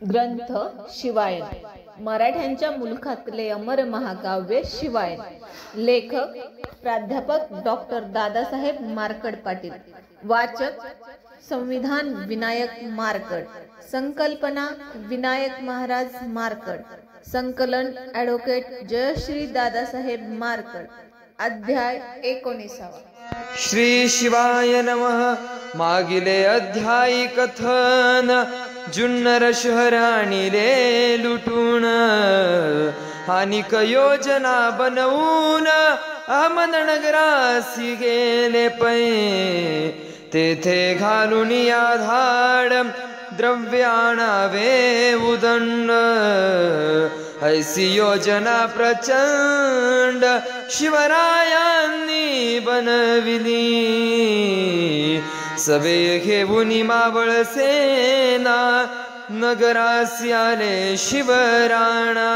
ग्रंथ शिवायन, मराठ्यांच्या मुलखातले अमर महाकाव्य शिवायन. लेखक प्राध्यापक डॉक्टर दादासाहेब मार्कड पाटील. वाचक संविधान विनायक मार्कड. संकल्पना विनायक महाराज मार्कड. संकलन ॲडव्होकेट जयश्री दादासाहेब मार्कड. अध्याय 19. श्री शिवाय नमः. मागिले अध्यायी कथन. जुन्नर शहर आणिले लुटून, हानिक योजना बनवून अहमदनगरासी गेले पै. तेथे घालून या धाड द्रव्य आणावे उदंड. ऐसी योजना प्रचंड शिवरायांनी बनविली. सवे घेऊन मावळ सेना नगरासी आले शिवराणा.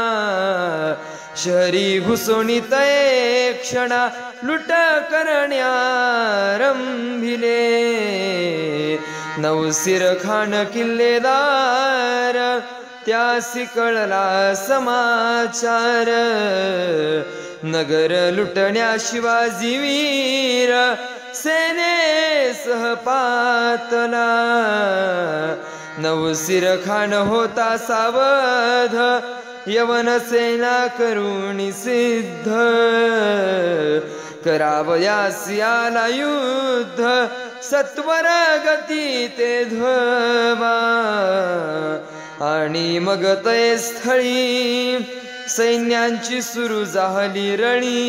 शहरी घुसोनी तये क्षणा लुट करण्यारंभिले. नवसिर खान किल्लेदार त्यासी कळला समाचार. नगर लुटण्या शिवाजी वीर सेनेसह पातला. नवसिर खान होता सावध यवन सेना करुणी सिद्ध. करावयासी आला युद्ध सत्वर गती ते धवा. आणि मग तये स्थळी सैन्यांची सुरू झाली रणी.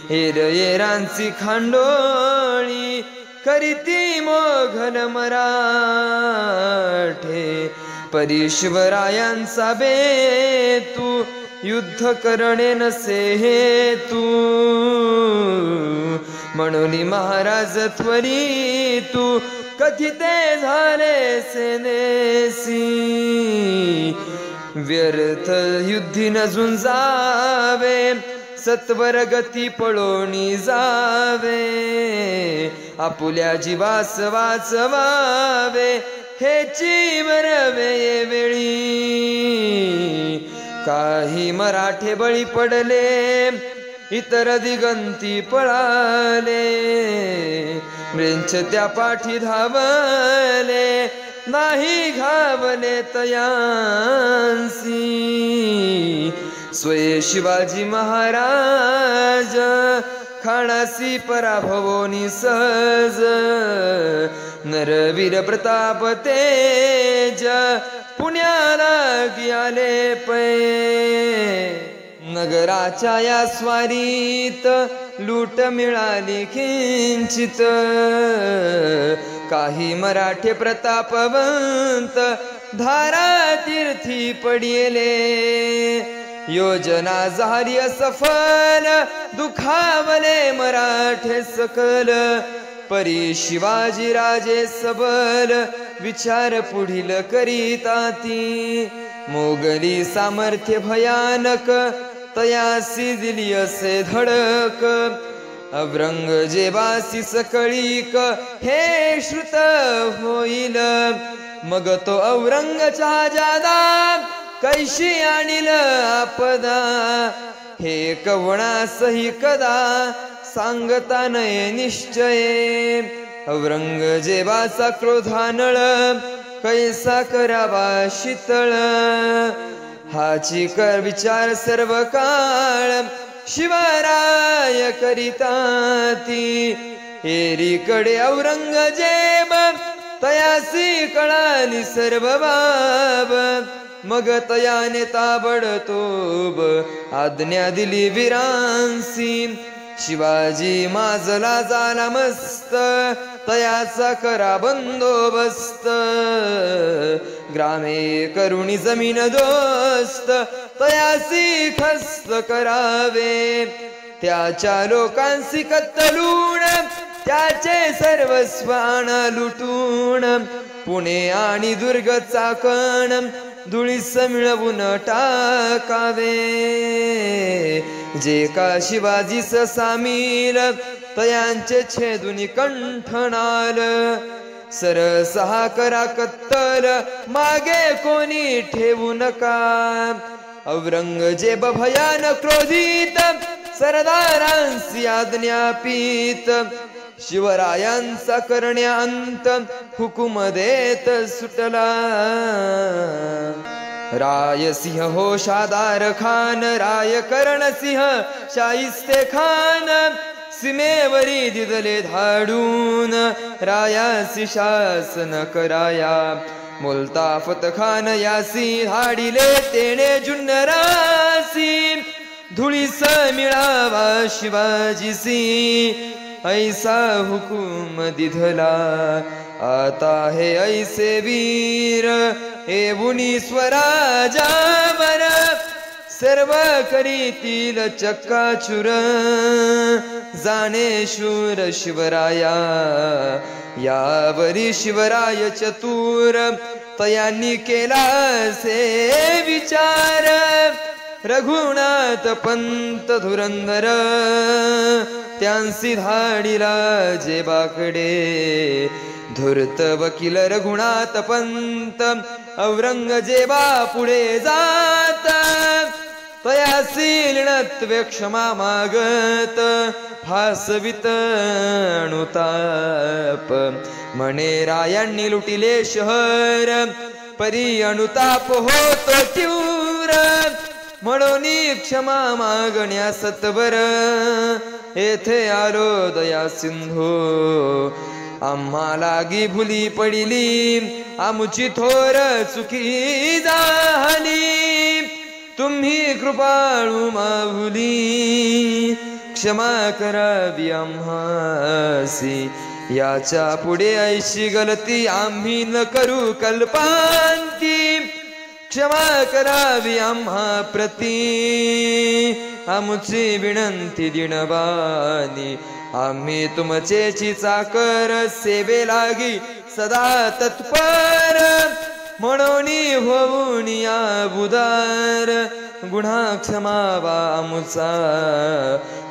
येरांची खांडोळी करीती मोघल मराठे. परिशिवरायांचा बेतू युद्ध करणे नसे हेतू. म्हणून महाराज त्वरितू कथिते झाले सेनेसी. व्यर्थ युद्धी न झुंजावे सत्वर गती पळोनी जावे. आपुल्या जीवास वाचवावे हेची मरवे वेळी. काही मराठे बळी पडले इतर दिगंती पळाले. मृंच त्या पाठी धावले नाही घावले तयांसी. स्वये शिवाजी महाराज खाणासी पराभवोनी सहज. नरवीर प्रताप तेज पुण्याला गेले पै. नगराच्या या स्वारीत लूट मिळाली किंचित. काही मराठे प्रतापवंत धारा तीर्थी पडिले. योजना झाली असफल दुखावले मराठे सकल. परी शिवाजी राजे सबल विचार पुढील करीताती. मोगली सामर्थ्य भयानक तयासी दिली असे धडक. औरंगजेबासी सकळीक हे श्रुत होईल. मग तो औरंगच्या जादा कैशी आणील आपदा. हे कवणासही कदा सांगता नये निश्चये. औरंगजेबाचा क्रोधानळ कैसा करावा शीतळ. हाची कर विचार सर्व काळ शिवराय करिताती. एरीकडे औरंगजेब तयासी कळाली सर्व बाब. मग तयाने ताबडतोब आज्ञा दिली वीरांसी. शिवाजी माजला झाला मस्त तयाचा करा बंदोबस्त. ग्रामे करुणी जमीन दोस्त तयासी खस्त करावे. त्याच्या लोकांसी कत्तलून त्याचे सर्वस्व आणा लुटून. पुणे आणि दुर्ग चाकण धुळीस मिळवून टाकावे. जे का शिवाजीस सामील तयांचे छेदुनी कंठनाल. सरसहा करा कत्तल मागे कोणी ठेवू नका. औरंगजेब भयान क्रोधित सरदारांसी आज्ञापित शिवरायांचा करण्या अंत हुकुम देत सुटला. रायसिंह होशादार खान राय करणसिंह शाहिस्ते खान सीमेवरी दिदले धाडून रायासी शासन कराया. मुल्ताफत खान यासी धाडिले तेणे जुन्नरासी धुळीस मिळावा शिवाजीसी ऐसा हुकुम दिधला. आता हे ऐसे वीर एवुनी स्वराजावर सर्व करीतील चक्काचूर जाणे शूर शिवराया. यावरी शिवराय चतुर तयांनी केला से विचार. रघुनाथ पंत धुरंधर त्यांसी धाडिला जेबाकडे. धूर्त वकील रघुनाथ पंत औरंगजेबा पुढे जात तयासी लिणत्वे क्षमा मागत भासवित अनुताप. म्हणे रायांनी लुटिले शहर परी अनुताप होतो तीव्र. म्हणून क्षमा मागण्या सत्वर येथे आलो दया सिंधू. आम्हा लागी भुली पडिली आमुची थोर चुकी झाली. तुम्ही कृपाळू माऊली क्षमा करावी आम्हासी. याच्या पुढे ऐशी गलती आम्ही न करू कल्पांती. क्षमा करावी आम्हा प्रती आमची विनंती दिनवानी. आम्ही तुमचेची चाकर सेवे लागी सदा तत्पर. म्हणून होऊन या बुदार गुन्हा क्षमावा आमुचा.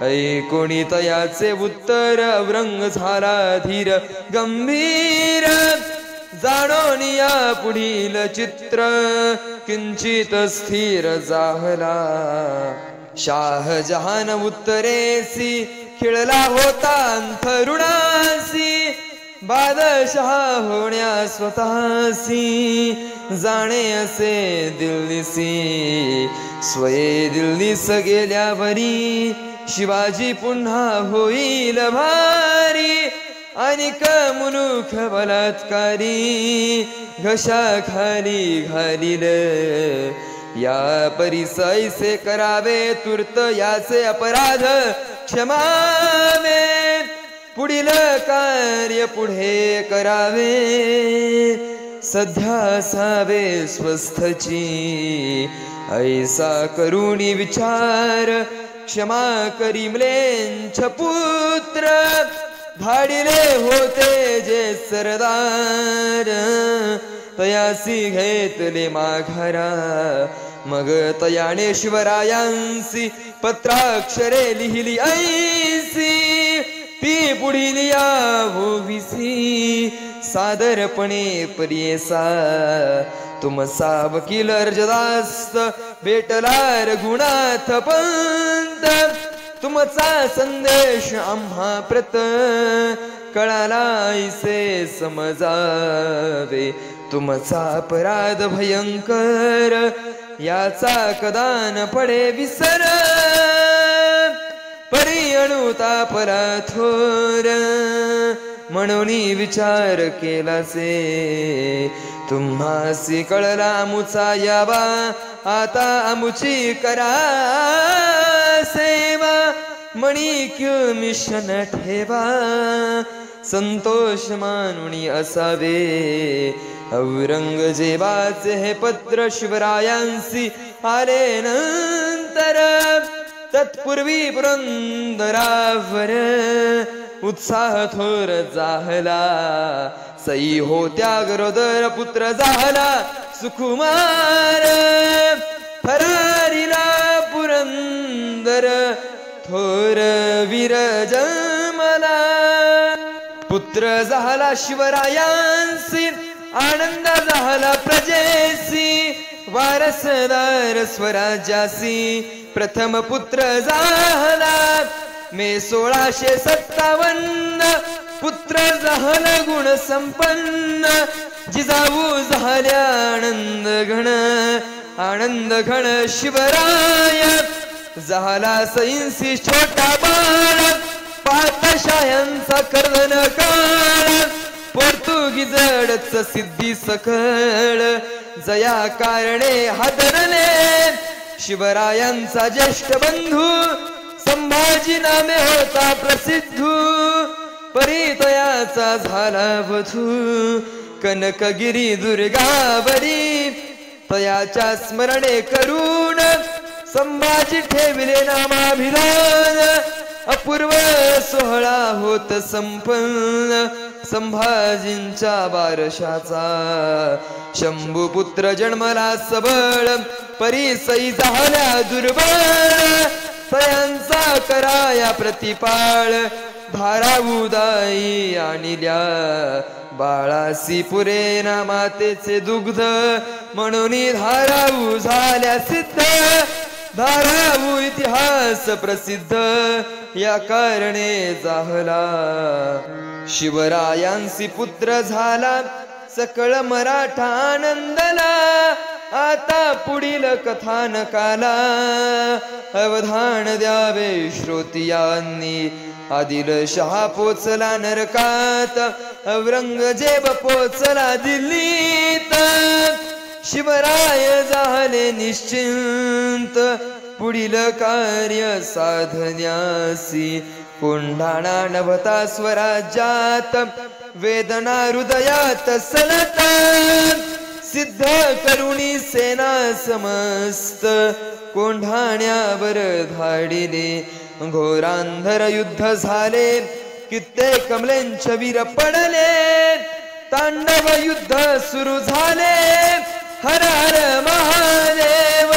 ऐकोणी तयाचे उत्तर औरंग झाला धीर गंभीर. जाणून या पुढील चित्र किंचित स्थिर झाला. शाहजहान उत्तरेसी खिळला होता अंथरुणासी. बादशाह होण्या स्वतःसी जाणे असे दिल्लीसी. स्वये दिल्लीस गेल्यावरी शिवाजी पुन्हा होईल भारी. अनिक मुलूख बलात्कारी घशाखाली घालील. या परिसैसे करावे तुर्त याचे अपराध क्षमावे. पुढील कार्य पुढे करावे सध्या असावे स्वस्थची. ऐसा करुणी विचार क्षमा करीमलेंछ पुत्र. धाडिले होते जे सरदार तयासी घेतले माघारा. मग तयाने शिवरायांसी पत्राक्षरे लिहिली ऐसी. ती पुढील या होविसी सादरपणे परियेसा. तुमचा वकील अर्जदास्त भेटला रघुनाथ पंत. तुमचा संदेश आम्हा प्रत कळाला ऐसे समजावे. तुमचा अपराध भयंकर याचा कदान पडे विसर. परी अनुतापला थोर म्हणून विचार केलासे. तुम्हासी कळला आमुचा यावा आता आमुची करा सेवा. मणिक्य मिशन ठेवा संतोष मानुनी असावे. औरंगजेबाचे हे पत्र शिवरायांसी आले नंतर. तत्पूर्वी पुरंदरावर उत्साह थोर झाला. सई होत्या गरोदर पुत्र झाला सुकुमार. थरारीला पुरंदर थोर वीर जन्मला. पुत्र झाला शिवरायांसी आनंद झाला प्रजेसी वारसदार स्वराज्यासी प्रथम पुत्र झाला मे 1657 पुत्र झाला गुण संपन्न जिजाऊ झाल्या आनंद घन शिवराय झाला सैंसी छोटा बाळ पातशाह्यांचा कर्दन काळ पोर्तुगीजडच सिद्धी सकळ जया कारणे हादरले शिवरायांचा ज्येष्ठ बंधू संभाजी नामे होता प्रसिद्ध परितयाचा झाला वधू कनकगिरी दुर्गावरी तयाच्या स्मरणे करून संभाजी ठेविले नामाभिधान अपूर्व सोहळा होत संपन्न संभाजींच्या बारशाचा शंभूपुत्र जन्मला सबळ परिसई झाल्या दुर्बळ तयांचा कराया प्रतिपाळ धाराउदाई आणिल्या बाळासी पुरेना मातेचे दुग्ध म्हणून धाराऊ झाल्या सिद्ध धाराऊ इतिहास प्रसिद्ध या कारणे झाला शिवरायांसी पुत्र झाला सकळ मराठा आनंदला आता पुढील कथानकाला अवधान द्यावे श्रोतियांनी आदिलशहा पोचला नरकात औरंगजेब पोचला दिल्लीत शिवराय झाले निश्चिंत पुढील कार्य साधन्यासी कोंढाणा नभता स्वराज्यात वेदना हृदयात सलत सिद्ध करुणी सेना समस्त कोंढाण्यावर धाडिले घोरांधर युद्ध झाले कित्येक कमलेंचे वीर पडले तांडव युद्ध सुरू झाले हर हर महादेव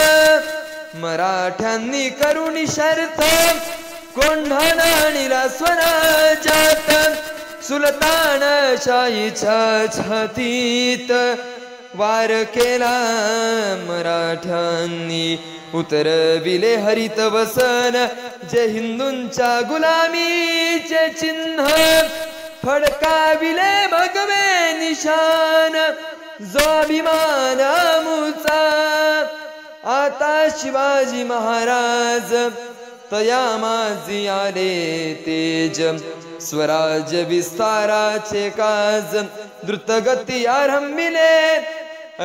मराठ्यांनी करुणी शर्थ कोंढाणा आणिला स्वराज्यात सुलतानशाहीच्या छातीत वार केला मराठ्यांनी उतरविले हरित वसन जे हिंदूंच्या गुलामीचे चिन्ह फडकाविले भगवे निशान जो अभिमान आमुचा आता शिवाजी महाराज तया माझी आले तेज स्वराज्य विस्ताराचे काज द्रुतगती आरंभिले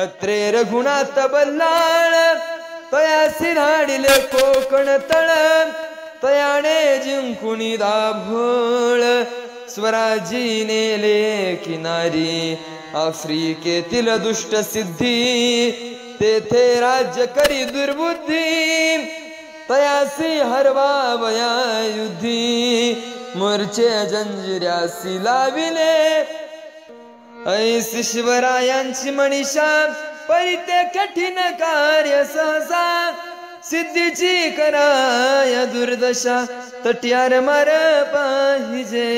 अत्रे रघुनाथ बल्लाळ तयासी धाडिले कोकण तळ तयाने जिंकुणी दाभोळ स्वराजी नेले किनारी आफ्रिकेतील दुष्ट सिद्धी तेथे राज्य करी दुर्बुद्धी तयासी हरवावया युद्धी मोर्चे जंजिऱ्यासी लाविले ऐसी शिवरायांची मनीषा परिते कठीण कार्य सहसा सिद्धीची कराय दुर्दशा तट्यार मार पाहिजे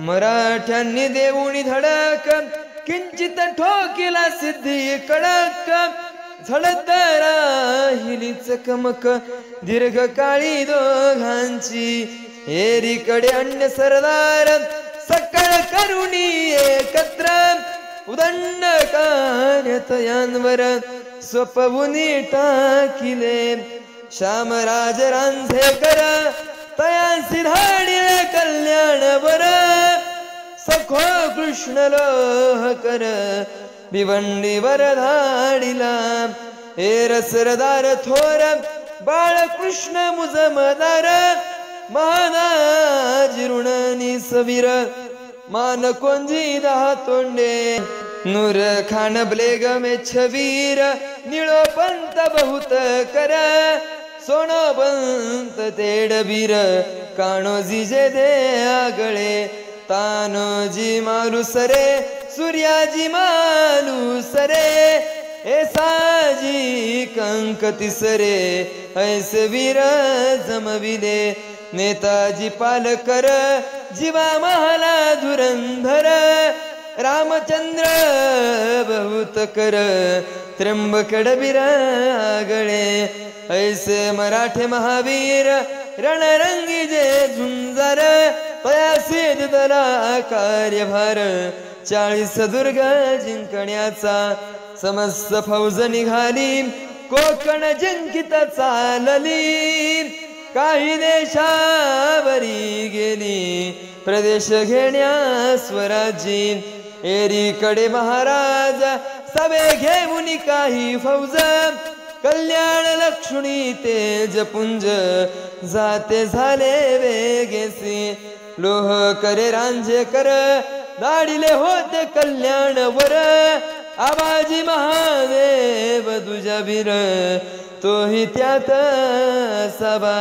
मराठ्यांनी देऊनी धडक किंचित ठोकिला सिद्धी कडक झडत राहिली चकमक दीर्घकाळी दोघांची एरीकडे अन्य सरदार सकळ करुणी एकत्र उदंड कार्यतयांवर स्वपवुनी टाकिले श्यामराज रांझेकर तयांसी धाडिले कल्याणवर सखो कृष्ण लोहकर भिवंडीवर धाडिला हे रसरदार थोर बाळकृष्ण मुजमदार महाराज ऋणनी सवीर मान कोंजी दहा तोंडे नूर खान ब्लेगमे छवीर निळो पंत बहुत कर सोनो पंत तेडबीर काणोजी जे दे आगळे तानोजी मालू सरे सूर्याजी मालू सरे ऐसाजी कंक तिसरे ऐसे वीर जमविले नेताजी पालकर जीवा महाला धुरंधर रामचंद्र बहुत कर त्र्यंबकड बिरागळे ऐसे मराठे महावीर रणरंगी जे झुंजार तयासी दिला कार्यभार 40 दुर्ग जिंकण्याचा समस्त फौज निघाली कोकण जिंकित चालली काही देशावरी गेली प्रदेश घेण्यास स्वराज्य एरीकडे महाराज सभे घेऊन काही फौज कल्याण लक्ष्मी तेजपुंज जाते झाले वेगेसी लोह करे रांझे कर दाडिले होते कल्याण वर आबाजी महादेव दुजावीर तोही त्यात सभा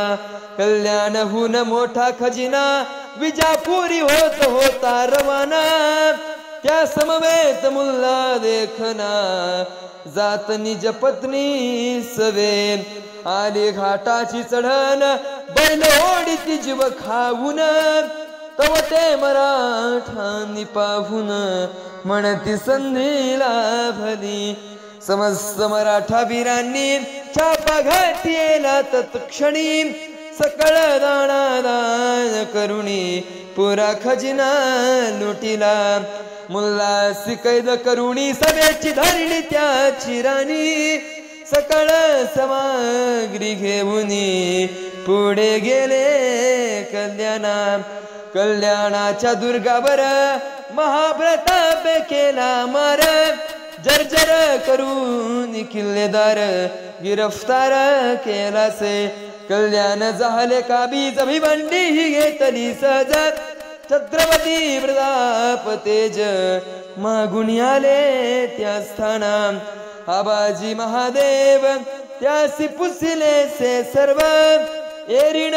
कल्याणहून मोठा खजिना विजापुरी होत होता रवाना त्या समवेत मुल्ला देखना जात निज पत्नी सवे आली घाटाची चढण बैल ओढीती जीव खाऊन तव ते मराठांनी पाहून म्हणती संधीला भली समस्त मराठा वीरांनी छापा घातलेला तत्क्षणी सकळ दानादान करुणी पुरा खजिना लुटिला मुल्ला कैद करुणी सभेची धरणी त्याची राणी सकळ सामग्री घेऊन पुढे गेले कल्याणाच्या दुर्गावर महाप्रताप केला मार जर्जर करून किल्लेदार गिरफ्तार केला से कल्याण झाले काबीज भिवंडी ही घेतली सहज छत्रपती प्रताप तेज मागून आले त्या स्थाना आबाजी महादेव त्यासी पुसले से सर्व एरिण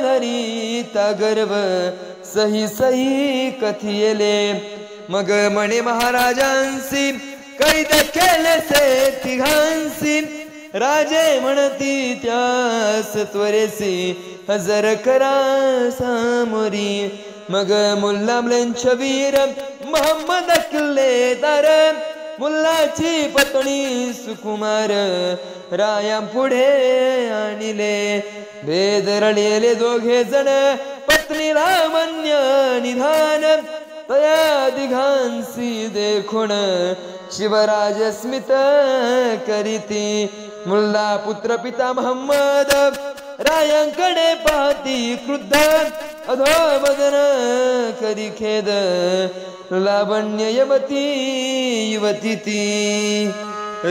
धरिता गर्भ सही सही कथियले मग म्हणे महाराजांसी कैद केले से तिघांसी राजे म्हणती त्यास त्वरेसी हजर करा सामोरी मग मुल्ला वीर मोहम्मद किल्लेदार मुल्लाची पत्नी सुकुमार रायां पुढे आणले भेद रळलेले दोघे जण पत्नीला मान्य निधान तया दिघांसी देखून शिवराज स्मित करीती मुल्ला पुत्र पिता मोहम्मद रायांकडे पाहती क्रुद्ध अधोबदन करी खेद लावण्य यवती युवती ती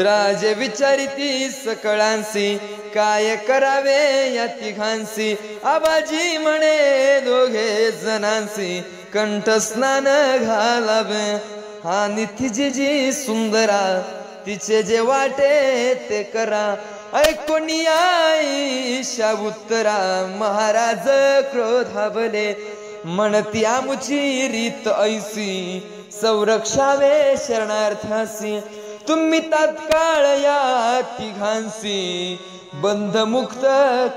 राजे विचारिती सकळांसी काय करावे या तिघांसी आबाजी म्हणे दोघे जणांसी कंठस्नान घालावे हा निथिजी जी सुंदरा तिचे जे वाटे ते करा ऐकोनी आईशा उत्तरा महाराज क्रोधावले म्हणती आमुची रीत ऐसी संरक्षावे शरणार्थासी तुम्ही तात्काळ या तिघांसी बंधमुक्त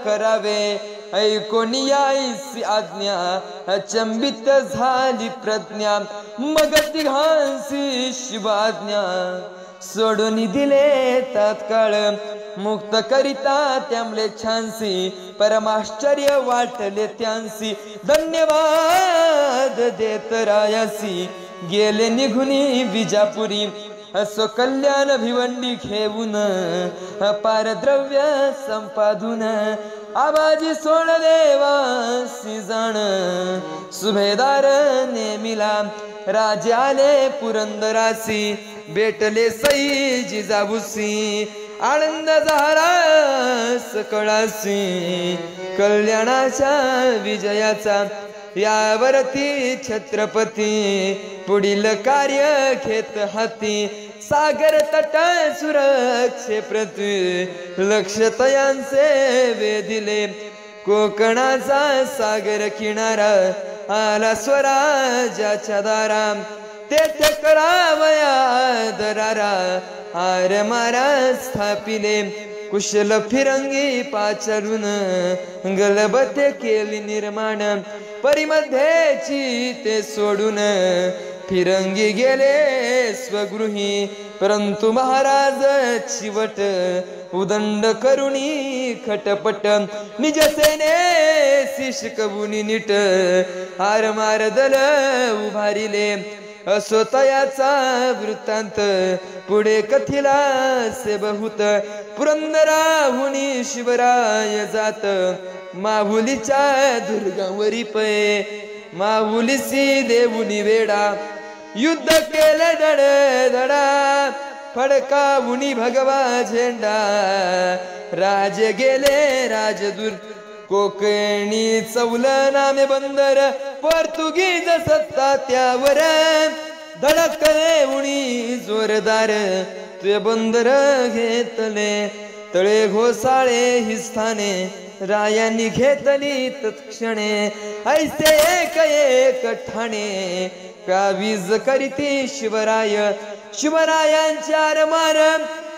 करावे ऐकोनी आईची आज्ञा अचंबित झाली प्रज्ञा मग तिघांसी शिवाज्ञा सोडून दिले तात्काळ मुक्त करिता त्यामले छानसी परमाश्चर्य वाटले त्यांसी धन्यवाद देत रायासी गेले निघुनी विजापुरी असो कल्याण भिवंडी घेऊन अपार द्रव्य संपादून आबाजी सोड देवासी जाण सुभेदार नेमिला राजे आले पुरंदरासी भेटले सई जिजाबुसी आनंद झाला सकळासी कल्याणाच्या विजयाचा यावरती छत्रपती पुढील कार्य घेत हाती सागर तट सुरक्षे प्रती लक्ष तयांचे वेदिले कोकणाचा सागर किनारा आला स्वराज्याच्या दारा तेथे करावया दरारा हार मारा स्थापिले कुशल फिरंगी पाचारून गलबते केली निर्माण परिमध्येची ते सोडून फिरंगी गेले स्वगृही परंतु महाराज चिवट उदंड करुणी खटपट निज सेने शिकवून नीट हार मार दल उभारिले असो तयाचा वृत्तांत पुढे कथिला से बहुत पुरंदराहुनी शिवराय जात माहुलीच्या दुर्गावरी पै माहुलीसी देऊनी वेडा युद्ध केले धड धडा फडकावुनी भगवा झेंडा राजे गेले राजदूर कोकणी चौल नामे बंदर पोर्तुगीज सत्ता त्यावर धडकले उणी जोरदार ते बंदर घेतले तळे घोसाळे ही स्थाने रायांनी घेतली तत्क्षणे ऐसे एक ठाणे कावीज करीती शिवराय शिवरायांच्या रमार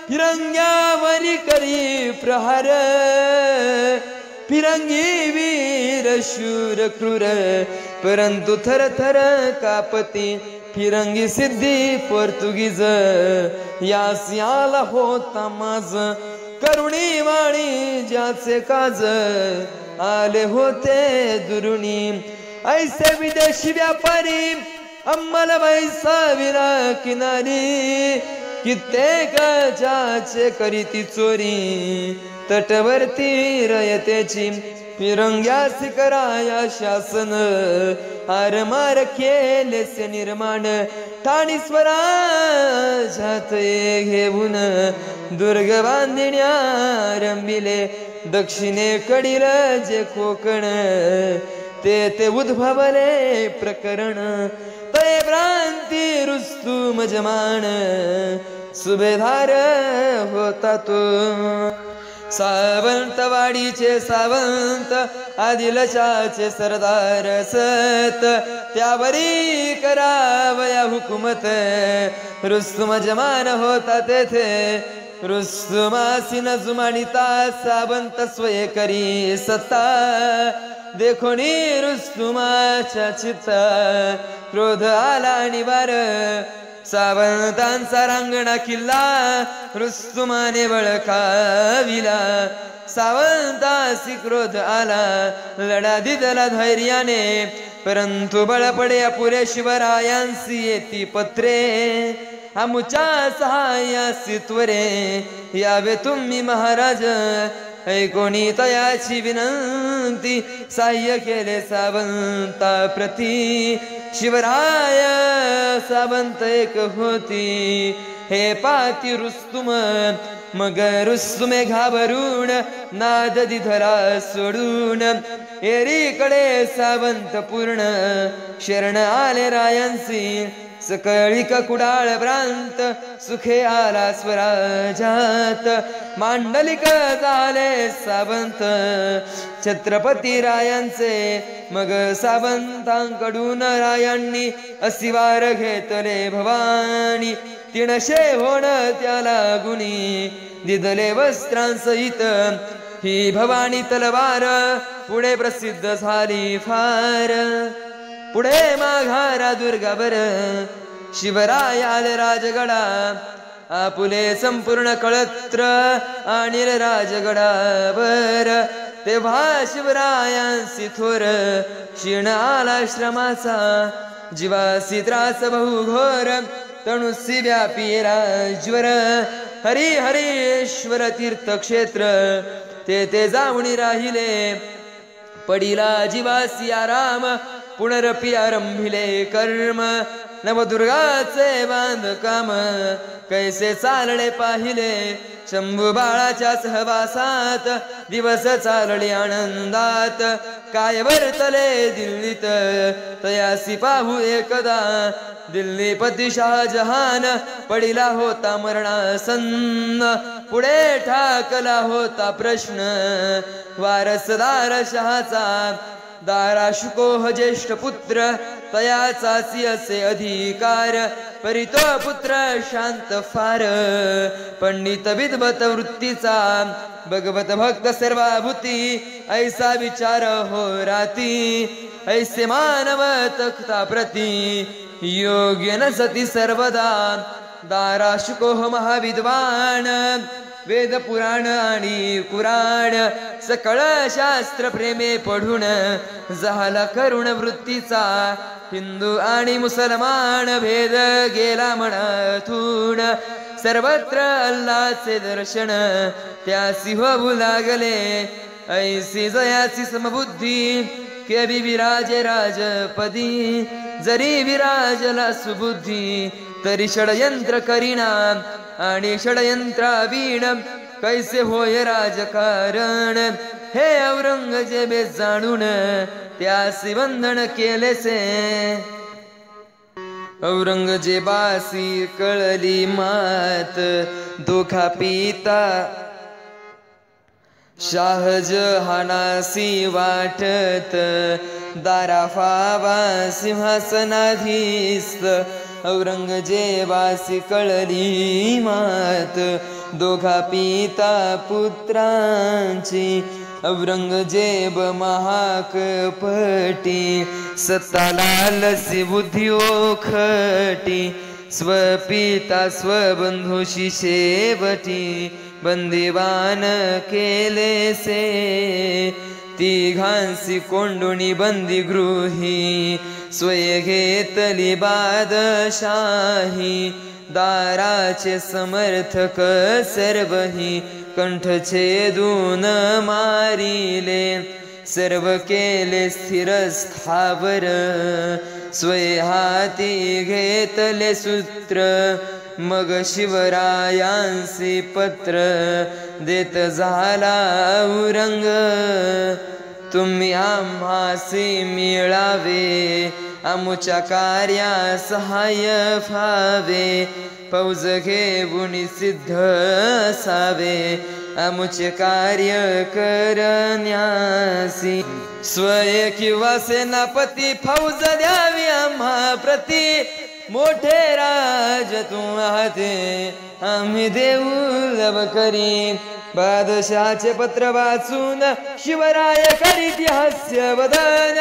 फिरंग्यावरी करी प्रहार फिरंगी वीर शूर क्रूर परंतु थर थर कापती फिरंगी सिद्धी पोर्तुगीज यास याला होता माझ करुणी वाणी ज्याचे काज आले होते दुरुणी ऐसे विदेशी व्यापारी अंमल वैसाविरा किनारी कित्येक ज्याचे करीती चोरी तटवर्ती रयतेची फिरंग्यास कराया शासन हार मार केलेसे निर्माण ठाणी स्वराज्यात घेऊन दुर्ग बांधण्या रंबिले दक्षिणेकडील जे कोकण ते उद्भवले प्रकरण तय भ्रांती रुस्तुम जमान सुभेदार होता तो सावंतवाडीचे सावंत आदिलशाचे सरदार सत त्यावरी करावया हुकुमत रुस्तुम जमान होता तेथे रुस्तुमासी न जुमानिता सावंत स्वये करी सत्ता देखोनी रुस्तुमाच्या चित्ता क्रोध आला निवार सावंतांचा रांगणा किल्ला रुस्तुमाने बळकाविला सावंतासी क्रोध आला लढा दिदला धैर्याने परंतु बळ पडे अपुरे शिवरायांसी येती पत्रे आमुच्या सहाय्यासी त्वरे यावे तुम्ही महाराज ऐकोणी तयाची विनंती सहाय्य केले सावंता प्रती शिवराय सावंत एक होती हे पाती रुस्तुम मग रुस्तुमे घाबरून नाद दिधरा सोडून एरीकडे सावंत पूर्ण शरण आले रायांसी सकळिक कुडाळ भ्रांत सुखे आला स्वराजात मांडलिक झाले सावंत छत्रपती रायांचे मग सावंतांकडून रायांनी असिवार घेतले भवानी तीनशे होण त्याला गुणी दिदले वस्त्रांसहित ही भवानी तलवार पुढे प्रसिद्ध झाली फार पुढे माघारा दुर्गावर शिवराय आले राजगडा आपुले संपूर्ण कळत्र आणिल राजगडावर तेव्हा शिवरायांसी थोर क्षीण आला श्रमाचा जीवासी त्रास बहुघोर तणुसी व्यापी राजवर हरी हरीश्वर तीर्थक्षेत्र ते जाऊनी राहिले पडिला जीवासी आराम पुनरपि आरंभिले कर्म नवदुर्गाचे बांधकाम कैसे चालणे पाहिले शंभू बाळाच्या सहवासात दिवस चालले आनंदात काय वर्तले दिल्लीत तयासी पाहू एकदा दिल्लीपती शहाजहान पडिला होता मरणासन्न पुढे ठाकला होता प्रश्न वारसदार शहाचा दाराशुकोह ज्येष्ठ पुत्र तयाचासी असे अधिकार परितो पुत्र शांत फार पंडित विद्वत वृत्तीचा भगवत भक्त सर्वाभूती ऐसा विचार हो राती ऐसे मानव तख्ता प्रती योग्य न सती सर्वदा दाराशुकोह महाविद्वान वेद पुराण आणि कुराण सकळ शास्त्र प्रेमे पढून झाला करुण वृत्तीचा हिंदू आणि मुसलमान भेद गेला मनातून सर्वत्र अल्लाचे दर्शन त्यासी होऊ लागले ऐसी जयाची समबुद्धी केवी विराजे राजपदी जरी विराजला सुबुद्धी तरी षडयंत्र करीना आणि षडयंत्रावीण कैसे होय राजकारण हे औरंगजेबे जाणून त्यासी बंधन केलेसे औरंगजेबासी कळली मात दोखा पिता शाहजहानासी वाटत दाराफावा सिंहासनाधीस्त औरंगजेबासी कळली मात दोघा पिता पुत्रांची औरंगजेब महाकपटी सत्ता लालसी बुद्धी ओखटी स्वपिता स्वबंधूशी शेवटी बंदिवान केलेसे तिघांसी कोंडुणी बंदी गृही स्वय घेतली बादशाही दाराचे समर्थक सर्वही कंठ छेदून मारिले सर्व केले स्थिर स्थावर स्वय हाती घेतले सूत्र मग शिवरायांसी पत्र देत झाला औरंग तुम्ही आम्हासी मिळावे आमुच्या कार्या सहाय्य फावे फौज घेऊन सिद्ध असावे आमुचे कार्य करण्यासी स्वय किंवा सेनापती फौज द्यावी आम्हा प्रती मोठे राज तू आहाते आम्ही देऊ लब करी बादशाचे पत्र वाचून शिवराय करीती हास्य वदन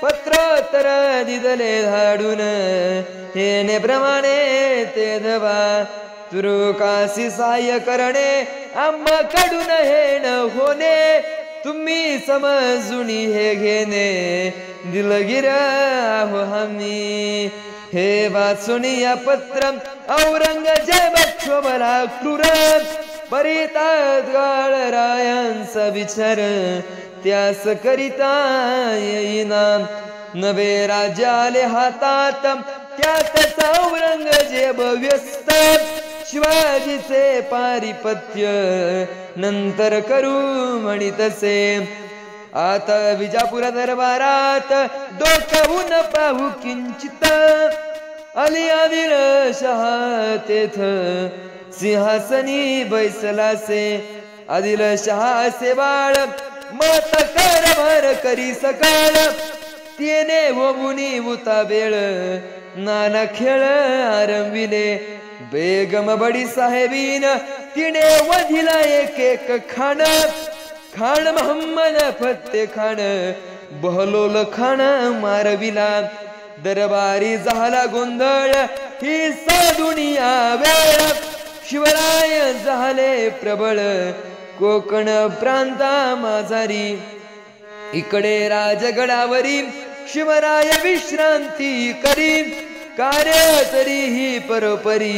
पत्रोत्तर दिदले धाडून हेने प्रमाणे ते धवा तुरुकासी सहाय्य करणे आम्हा कडून हे न होणे तुम्ही समजून हे घेणे दिलगिर आहो आम्ही हे वाचून या पत्र औरंगजेब क्षोभला क्रूर परितात रायांचा विचार त्यास करिता येईना नवे राज्य आले हातात त्यातच औरंगजेब व्यस्त शिवाजीचे पारिपत्य नंतर करू म्हणितसे आता विजापूर दरबारात डोकावून पाहू किंचित आली आदिलशाह तेथ सिंहासनी बैसलासे आदिलशाह से बाळ मत कारभार करी सकाळ तिने होऊनी उता बेळ नाना खेळ आरंविले बेगम बडी साहेबीन तिने वधिला एक एक खाण खान मोहम्मद फत्ते खान बहलोल खान मारविला दरबारी झाला गोंधळ ही साधुनिया वेळ शिवराय झाले प्रबळ कोकण प्रांता माझारी इकडे राजगडावरी शिवराय विश्रांती करी कार्य तरीही परोपरी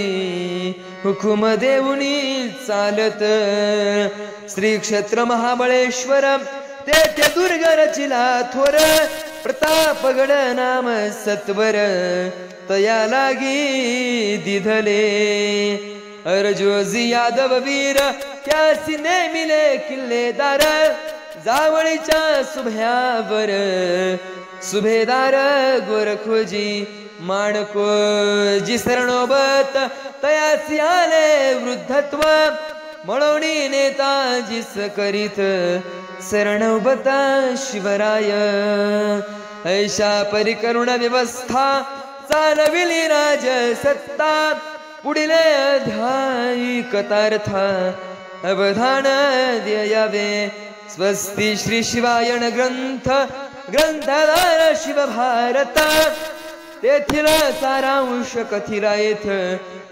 हुकुम देऊनी चालत श्री क्षेत्र महाबळेश्वर तेथे दुर्ग रचिला थोर प्रतापगड नाम सत्वर तया लागी दिधले अर्जोजी यादव वीर त्यासी नेमिले किल्लेदार जावळीच्या सुभ्यावर सुभेदार गोरखोजी माणकोजी शरणोबत तयासी आले वृद्धत्व मळवणी नेताजीस करीत शरणौबता शिवराय. ऐशा परिकरुण व्यवस्था चालविली राज सत्ता. पुढील अध्यायी कथार्था अवधान द्यावे. स्वस्ती श्री शिवायन ग्रंथ ग्रंथधार शिवभारत. तेथील सारांश कथिला येथ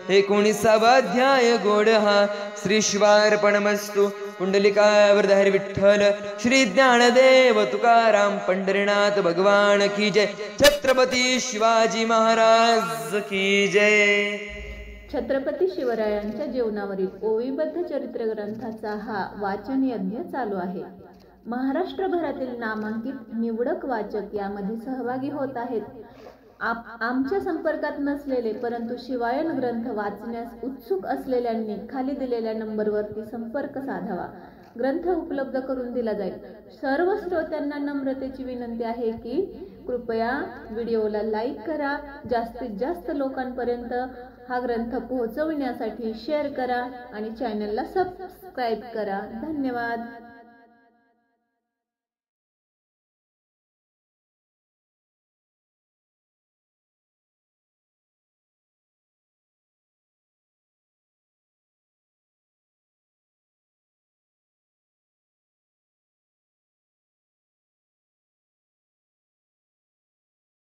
19वा अध्याय गोड हा. श्री शिवार्पणमस्तु. कुंडलिकावरधारी विठ्ठल श्री ज्ञानदेव तुकाराम पंढरीनाथ भगवान की जय. छत्रपती शिवाजी महाराज की जय. छत्रपती शिवरायांच्या जीवनावरील ओवीबद्ध चरित्र ग्रंथाचा हा वाचन यज्ञ चालू आहे. महाराष्ट्रभरातील नामांकित निवडक वाचक यामध्ये सहभागी होत आहेत. आमच्या संपर्कात नसलेले परंतु शिवायन ग्रंथ वाचण्यास उत्सुक असलेल्यांनी खाली दिलेल्या नंबरवरती संपर्क साधावा. ग्रंथ उपलब्ध करून दिला जाईल. सर्व श्रोत्यांना नम्रतेची विनंती आहे की कृपया व्हिडिओला लाईक करा. जास्तीत जास्त लोकांपर्यंत हा ग्रंथ पोहोचविण्यासाठी शेअर करा आणि चॅनलला सबस्क्राईब करा. धन्यवाद.